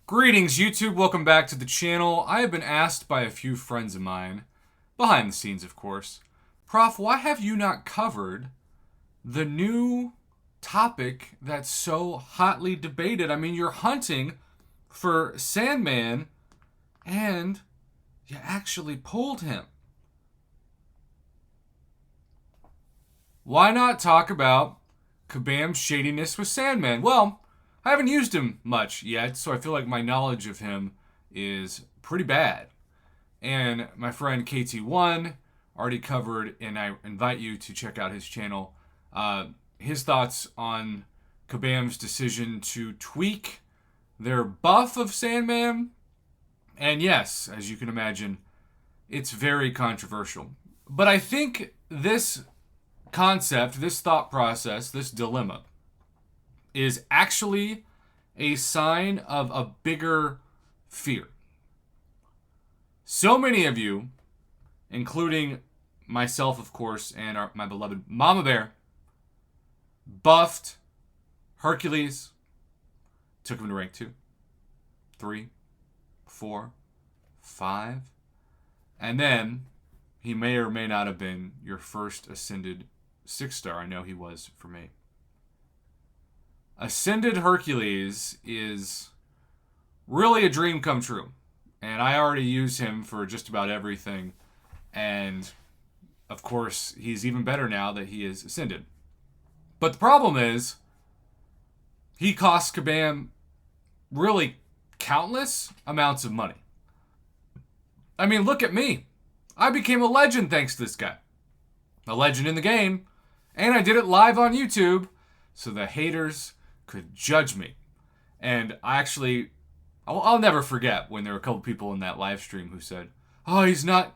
Greetings, YouTube. Welcome back to the channel. I have been asked by a few friends of mine, behind the scenes, of course, Prof, why have you not covered the new topic that's so hotly debated? I mean, you're hunting for Sandman, and you actually pulled him. Why not talk about Kabam's shadiness with Sandman? Well, I haven't used him much yet, so I feel like my knowledge of him is pretty bad. And my friend KT1 already covered, and I invite you to check out his channel. His thoughts on Kabam's decision to tweak their buff of Sandman. And yes, as you can imagine, it's very controversial. But I think this concept, this thought process, this dilemma is actually a sign of a bigger fear. So many of you, including myself, of course, and my beloved Mama Bear, buffed Hercules, took him to rank 2, 3, 4, 5, and then he may or may not have been your first ascended 6-star. I know he was for me. Ascended Hercules is really a dream come true. And I already use him for just about everything. And, of course, he's even better now that he is ascended. But the problem is, he costs Kabam really countless amounts of money. I mean, look at me. I became a legend thanks to this guy. A legend in the game. And I did it live on YouTube, so the haters could judge me. And I'll never forget when there were a couple people in that live stream who said, "Oh, he's not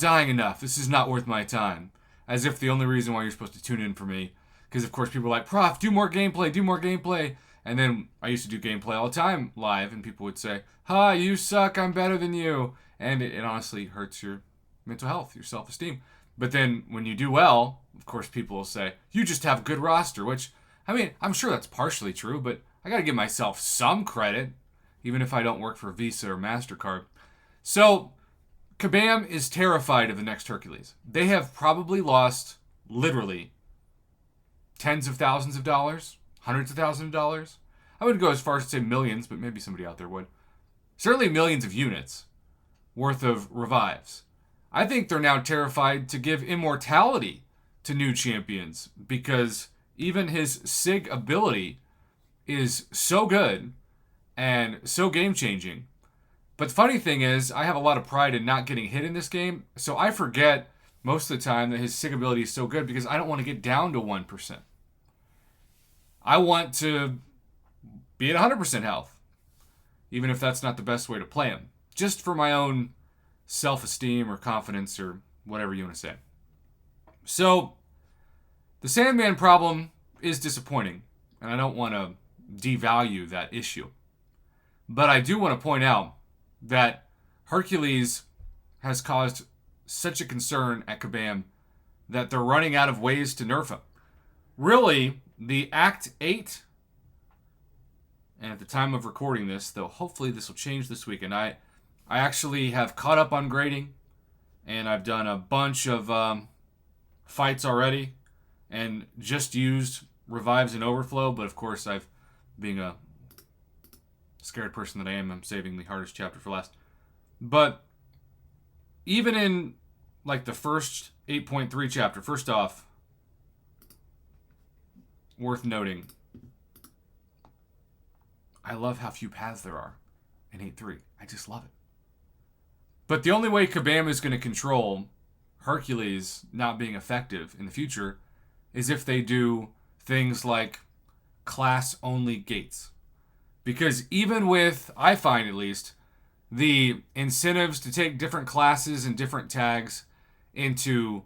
dying enough. This is not worth my time." As if the only reason why you're supposed to tune in for me, because of course people were like, "Prof, do more gameplay." And then I used to do gameplay all the time live, and people would say, "Ha, you suck. I'm better than you." And it honestly hurts your mental health, your self-esteem. But then when you do well, of course people will say, "You just have a good roster," which, I mean, I'm sure that's partially true, but I gotta give myself some credit, even if I don't work for Visa or MasterCard. So, Kabam is terrified of the next Hercules. They have probably lost, literally, tens of thousands of dollars, hundreds of thousands of dollars. I wouldn't go as far as to say millions, but maybe somebody out there would. Certainly millions of units worth of revives. I think they're now terrified to give immortality to new champions, because even his SIG ability is so good and so game-changing. But the funny thing is, I have a lot of pride in not getting hit in this game, so I forget most of the time that his SIG ability is so good because I don't want to get down to 1%. I want to be at 100% health, even if that's not the best way to play him, just for my own self-esteem or confidence or whatever you want to say. So, the Sandman problem is disappointing, and I don't want to devalue that issue. But I do want to point out that Hercules has caused such a concern at Kabam that they're running out of ways to nerf him. Really, the Act 8, and at the time of recording this, though hopefully this will change this week, and I actually have caught up on grading, and I've done a bunch of fights already, and just used revives and overflow, but of course being a scared person that I am, I'm saving the hardest chapter for last. But even in like the first 8.3 chapter, first off, worth noting, I love how few paths there are in 8.3. I just love it. But the only way Kabam is going to control Hercules not being effective in the future is if they do things like class-only gates. Because even with, I find at least, the incentives to take different classes and different tags into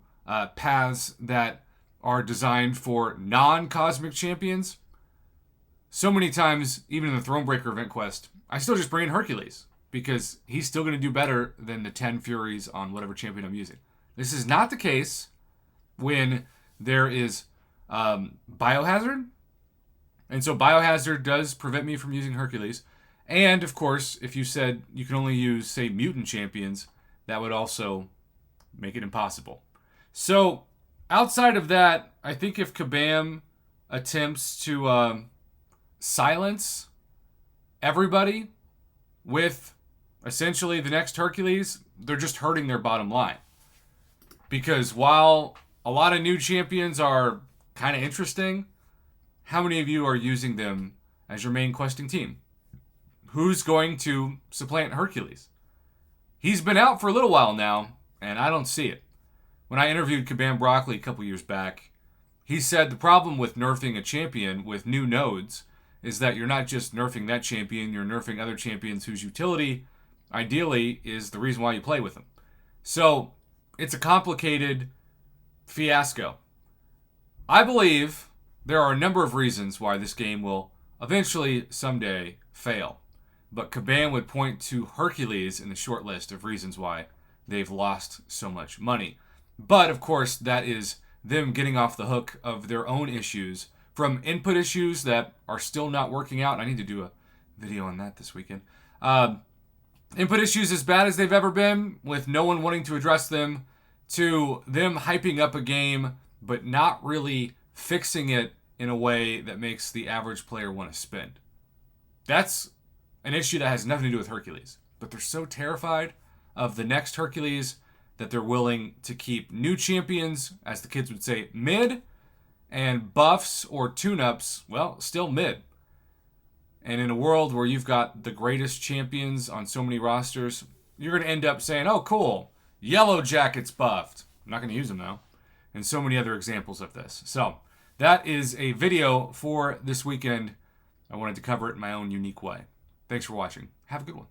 paths that are designed for non-cosmic champions, so many times, even in the Thronebreaker event quest, I still just bring in Hercules, because he's still going to do better than the 10 Furies on whatever champion I'm using. This is not the case when there is Biohazard. And so Biohazard does prevent me from using Hercules. And, of course, if you said you can only use, say, mutant champions, that would also make it impossible. So, outside of that, I think if Kabam attempts to silence everybody with essentially the next Hercules, they're just hurting their bottom line. Because while a lot of new champions are kind of interesting, how many of you are using them as your main questing team? Who's going to supplant Hercules? He's been out for a little while now, and I don't see it. When I interviewed Kabam Broccoli a couple years back, he said the problem with nerfing a champion with new nodes is that you're not just nerfing that champion, you're nerfing other champions whose utility, ideally, is the reason why you play with them. So, it's a complicated fiasco. I believe there are a number of reasons why this game will eventually, someday, fail. But Kabam would point to Hercules in the short list of reasons why they've lost so much money. But, of course, that is them getting off the hook of their own issues from input issues that are still not working out. I need to do a video on that this weekend. Input issues as bad as they've ever been, with no one wanting to address them, to them hyping up a game but not really fixing it in a way that makes the average player want to spend. That's an issue that has nothing to do with Hercules. But they're so terrified of the next Hercules that they're willing to keep new champions, as the kids would say, mid, and buffs or tune-ups, well, still mid. And in a world where you've got the greatest champions on so many rosters, you're going to end up saying, oh, cool, Yellow Jacket's buffed. I'm not going to use them, though. And so many other examples of this. So, that is a video for this weekend. I wanted to cover it in my own unique way. Thanks for watching. Have a good one.